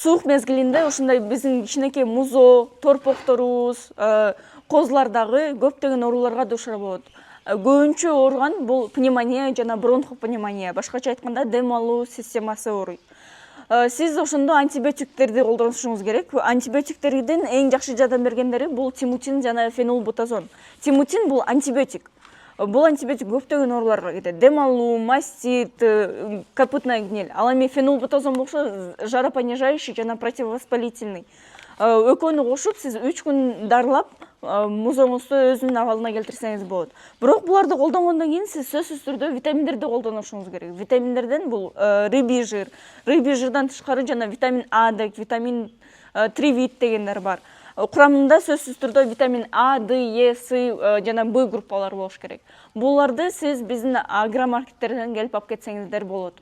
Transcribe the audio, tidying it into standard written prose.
суук мезгилинде ушундай биздин кичинекей музоо, торпокторубуз, козулардагы көптөгөн ооруларга дуушар болот. Көбүнчө ооруган бул пневмония жана бронхопневмония, башкача айтканда дем алуу системасы ооруйт. Сиз ошондо антибиотиктерди колдонушуңуз керек. Антибиотиктердин эң жакшы жардам бергендери бул тимутин жана фенолбутазон. Тимутин бул антибиотик. Бул антибиотик көптөгөн ооруларга кетет. Дем алуу, мастит, капутная гниль. Ал эми фенолбутазон болсо жаропонижающий жана противовоспалительный. Экөөнү кошуп, сиз 3 күн дарылап, музоңузду өзүнүн абалына келтирсеңиз болот. Бирок буларды колдонгондон кийин сиз сөзсүз түрдө витаминдерди колдонушуңуз керек. Витаминдерден бул рыбий жырдан тышкары жана витамин А деп, витамин тривит дегендер бар. Курамында сөзсүз түрдө витамин А, Д, Е, С жана Б группалары болуш керек. Буларды сиз биздин агромаркеттерден келип алып кетсеңиздер болот.